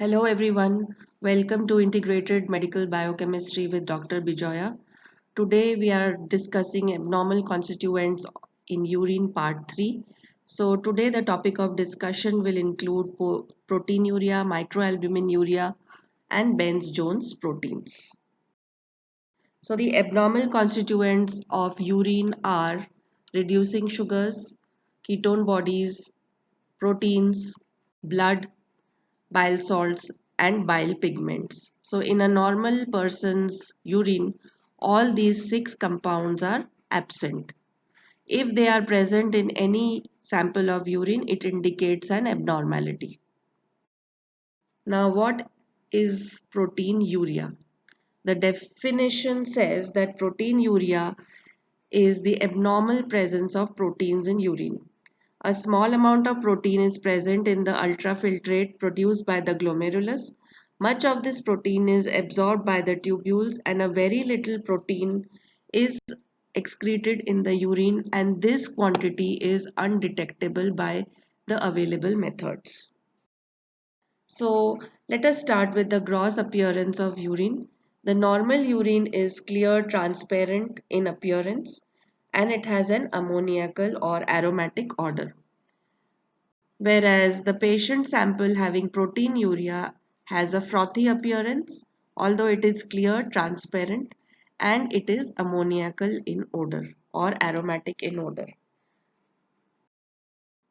Hello everyone, welcome to Integrated Medical Biochemistry with Dr. Bijoya. Today we are discussing abnormal constituents in urine part 3. So today the topic of discussion will include proteinuria, microalbuminuria and Benz-Jones proteins. So the abnormal constituents of urine are reducing sugars, ketone bodies, proteins, blood, bile salts and bile pigments. So in a normal person's urine, all these six compounds are absent. If they are present in any sample of urine, it indicates an abnormality. Now, what is proteinuria? The definition says that proteinuria is the abnormal presence of proteins in urine. A small amount of protein is present in the ultrafiltrate produced by the glomerulus. Much of this protein is absorbed by the tubules, and a very little protein is excreted in the urine, and this quantity is undetectable by the available methods. So let us start with the gross appearance of urine. The normal urine is clear, transparent in appearance, and it has an ammoniacal or aromatic odor. Whereas the patient sample having proteinuria has a frothy appearance, although it is clear, transparent, and it is ammoniacal in odor or aromatic in odor.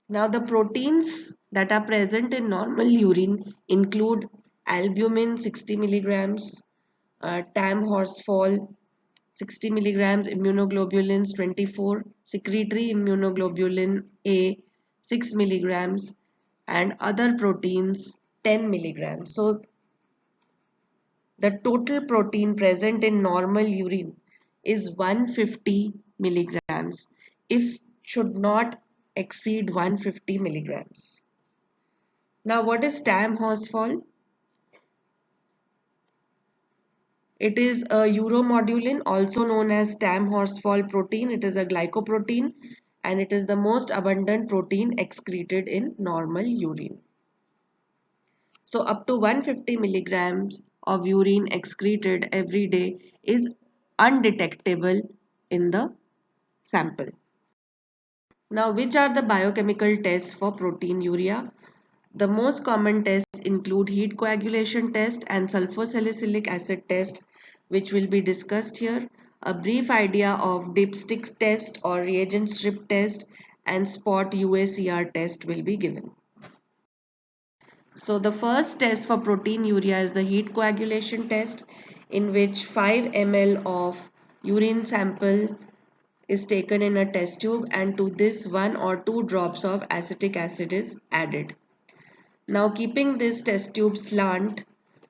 Now, the proteins that are present in normal urine include albumin 60 milligrams, TAM horsefall 60 milligrams, immunoglobulins 24, secretory immunoglobulin A 6 milligrams, and other proteins 10 milligrams. So, the total protein present in normal urine is 150 milligrams. If should not exceed 150 milligrams. Now, what is TAM horsefall? It is a uromodulin, also known as TAM horsefall protein. It is a glycoprotein and it is the most abundant protein excreted in normal urine. So, up to 150 milligrams of urine excreted every day is undetectable in the sample. Now, which are the biochemical tests for proteinuria? The most common tests include heat coagulation test and sulfosalicylic acid test, which will be discussed here. A brief idea of dipstick test or reagent strip test and spot UACR test will be given. So the first test for proteinuria is the heat coagulation test, in which 5 ml of urine sample is taken in a test tube, and to this 1 or 2 drops of acetic acid is added. Now, keeping this test tube slant,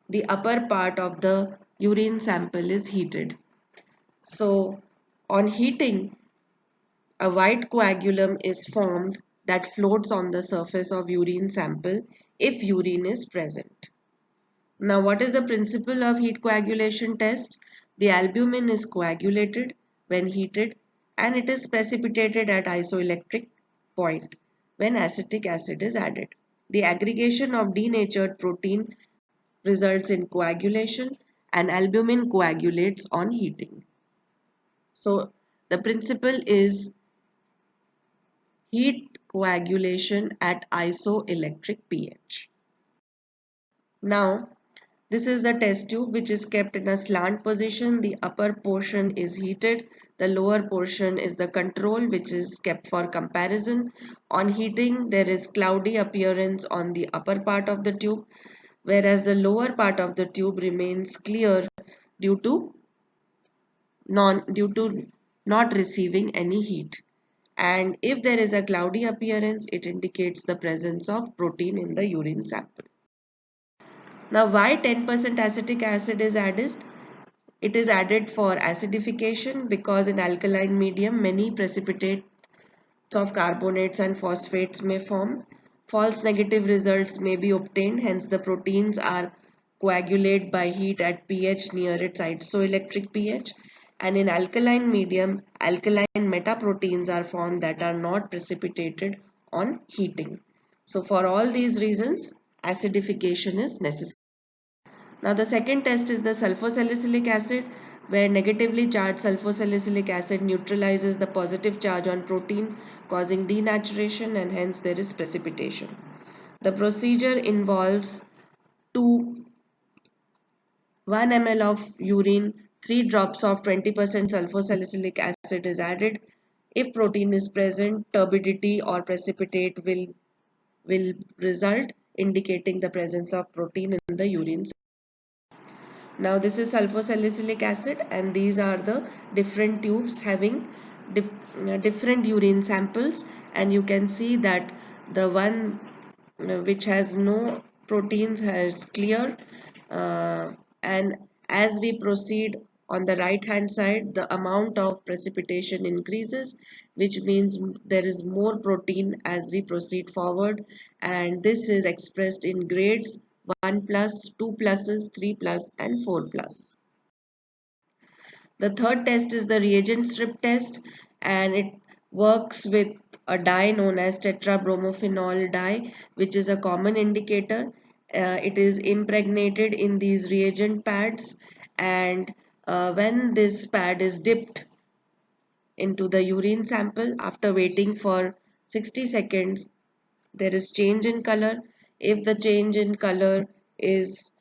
the upper part of the urine sample is heated. So, on heating, a white coagulum is formed that floats on the surface of urine sample if urine is present. Now, what is the principle of heat coagulation test? The albumin is coagulated when heated and it is precipitated at isoelectric point when acetic acid is added. The aggregation of denatured protein results in coagulation and albumin coagulates on heating. So, the principle is heat coagulation at isoelectric pH. Now, this is the test tube which is kept in a slant position. The upper portion is heated. The lower portion is the control which is kept for comparison. On heating, there is cloudy appearance on the upper part of the tube, whereas the lower part of the tube remains clear due to not receiving any heat. And if there is a cloudy appearance, it indicates the presence of protein in the urine sample. Now, why 10% acetic acid is added? It is added for acidification because in alkaline medium many precipitates of carbonates and phosphates may form. False negative results may be obtained, hence the proteins are coagulate by heat at pH near its isoelectric pH, and in alkaline medium alkaline metaproteins are formed that are not precipitated on heating. So for all these reasons acidification is necessary. Now the second test is the sulfosalicylic acid, where negatively charged sulfosalicylic acid neutralizes the positive charge on protein, causing denaturation, and hence there is precipitation. The procedure involves two 1 ml of urine, 3 drops of 20% sulfosalicylic acid is added. If protein is present, turbidity or precipitate will result, indicating the presence of protein in the urine. Now this is sulfosalicylic acid, and these are the different tubes having different urine samples, and you can see that the one which has no proteins has clear, uh, and as we proceed on the right hand side, the amount of precipitation increases, which means there is more protein as we proceed forward, and this is expressed in grades 1 plus, 2 pluses, 3 plus, and 4 plus. The third test is the reagent strip test, and it works with a dye known as tetrabromophenols dye, which is a common indicator. It is impregnated in these reagent pads, and when this pad is dipped into the urine sample after waiting for 60 seconds, there is change in color. If the change in color is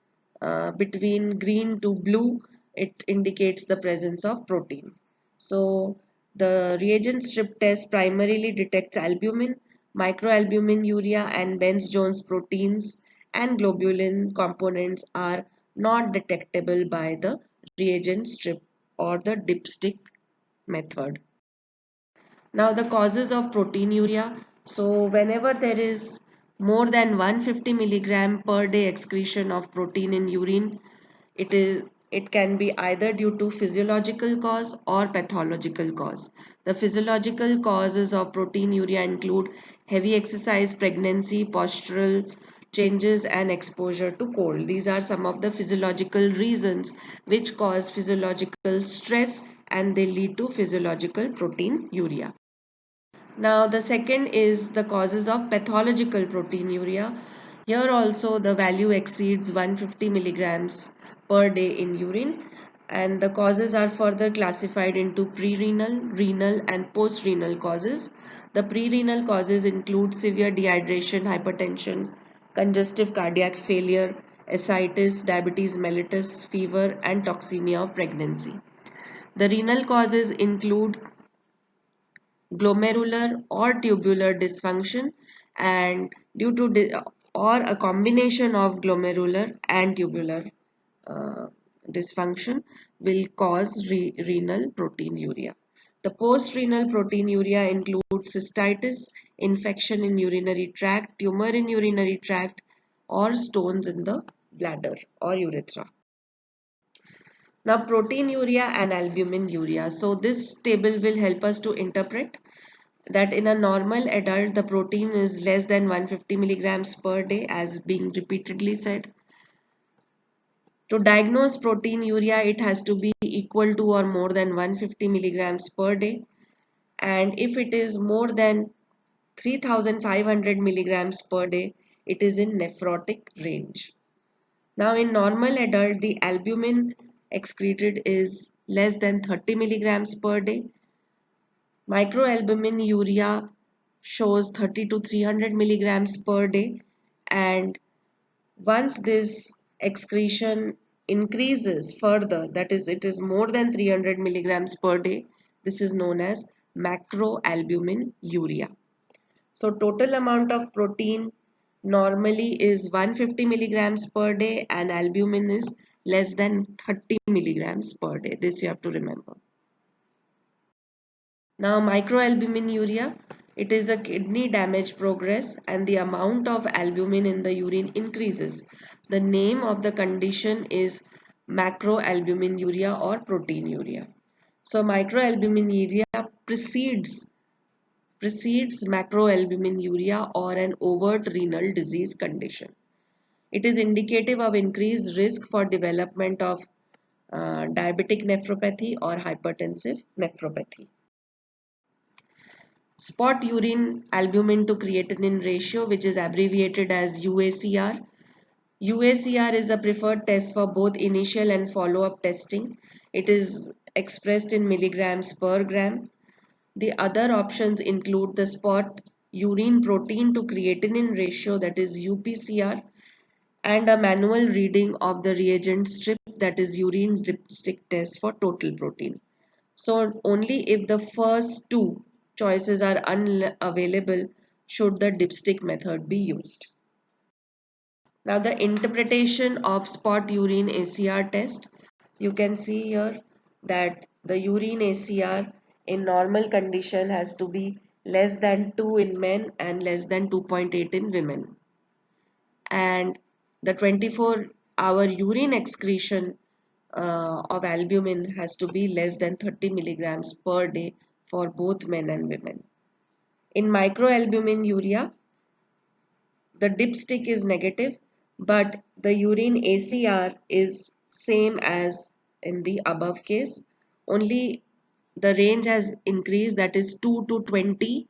between green to blue, it indicates the presence of protein. So the reagent strip test primarily detects albumin, microalbuminuria, and Bence-Jones proteins, and globulin components are not detectable by the reagent strip or the dipstick method. Now the causes of proteinuria. So whenever there is more than 150 milligram per day excretion of protein in urine, it can be either due to physiological cause or pathological cause. The physiological causes of proteinuria include heavy exercise, pregnancy, postural changes, and exposure to cold. These are some of the physiological reasons which cause physiological stress, and they lead to physiological proteinuria. Now, the second is the causes of pathological proteinuria. Here also the value exceeds 150 milligrams per day in urine, and the causes are further classified into pre-renal, renal, and post-renal causes. The pre-renal causes include severe dehydration, hypertension, congestive cardiac failure, ascites, diabetes mellitus, fever, and toxemia of pregnancy. The renal causes include glomerular or tubular dysfunction, and due to or a combination of glomerular and tubular uh, dysfunction will cause renal proteinuria. The post-renal proteinuria includes cystitis, infection in urinary tract, tumor in urinary tract, or stones in the bladder or urethra. Now, proteinuria and albuminuria. So, this table will help us to interpret that in a normal adult the protein is less than 150 milligrams per day, as being repeatedly said. To diagnose proteinuria, it has to be equal to or more than 150 milligrams per day, and if it is more than 3500 milligrams per day, it is in nephrotic range. Now in normal adult, the albumin excreted is less than 30 milligrams per day. Microalbuminuria shows 30 to 300 milligrams per day, and once this excretion increases further, that is, it is more than 300 milligrams per day, this is known as macroalbuminuria. So total amount of protein normally is 150 milligrams per day, and albumin is less than 30 milligrams per day. This you have to remember. Now microalbuminuria, it is a kidney damage progress, and the amount of albumin in the urine increases. The name of the condition is macroalbuminuria or proteinuria. So microalbuminuria precedes macroalbuminuria or an overt renal disease condition. It is indicative of increased risk for development of diabetic nephropathy or hypertensive nephropathy. Spot urine albumin to creatinine ratio, which is abbreviated as UACR. UACR is a preferred test for both initial and follow-up testing. It is expressed in milligrams per gram. The other options include the spot urine protein to creatinine ratio, that is UPCR, and a manual reading of the reagent strip, that is urine dipstick test for total protein. So only if the first two choices are unavailable should the dipstick method be used. Now the interpretation of spot urine ACR test, you can see here that the urine ACR in normal condition has to be less than 2 in men and less than 2.8 in women. And the 24-hour urine excretion of albumin has to be less than 30 milligrams per day for both men and women. In microalbuminuria, the dipstick is negative, but the urine ACR is same as in the above case. Only the range has increased, that is 2 to 20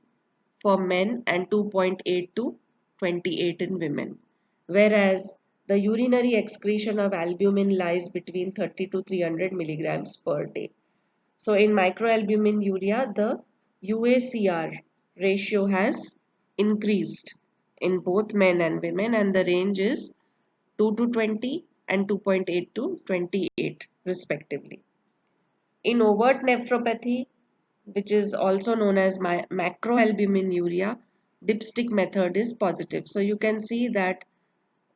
for men and 2.8 to 28 in women. Whereas the urinary excretion of albumin lies between 30 to 300 milligrams per day. So in microalbuminuria, the UACR ratio has increased in both men and women, and the range is 2 to 20 and 2.8 to 28 respectively. In overt nephropathy, which is also known as macroalbuminuria, dipstick method is positive. So you can see that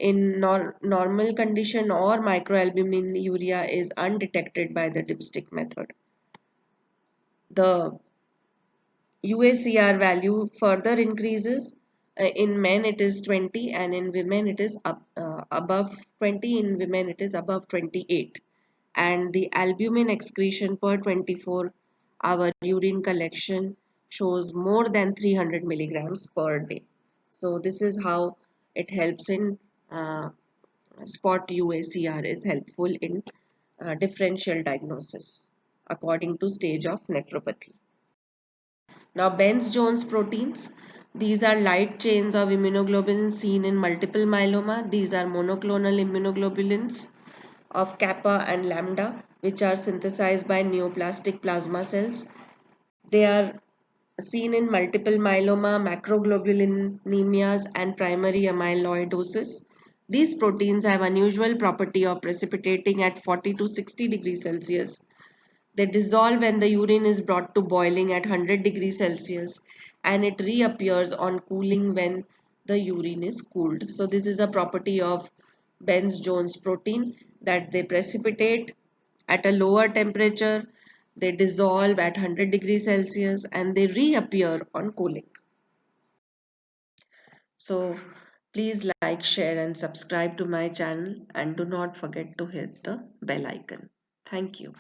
in normal condition or microalbuminuria is undetected by the dipstick method. The UACR value further increases. In men it is 20 and in women it is above 20, in women it is above 28. And the albumin excretion per 24-hour urine collection shows more than 300 milligrams per day. So this is how it helps in spot UACR is helpful in differential diagnosis according to stage of nephropathy. Now, Benz-Jones proteins, these are light chains of immunoglobulins seen in multiple myeloma. These are monoclonal immunoglobulins of kappa and lambda, which are synthesized by neoplastic plasma cells. They are seen in multiple myeloma, macroglobulinemias, and primary amyloidosis. These proteins have unusual property of precipitating at 40 to 60 degrees Celsius. They dissolve when the urine is brought to boiling at 100 degrees Celsius, and it reappears on cooling when the urine is cooled. So this is a property of Benz-Jones protein, that they precipitate at a lower temperature, they dissolve at 100 degrees Celsius, and they reappear on cooling. So please like, share and subscribe to my channel, and do not forget to hit the bell icon. Thank you.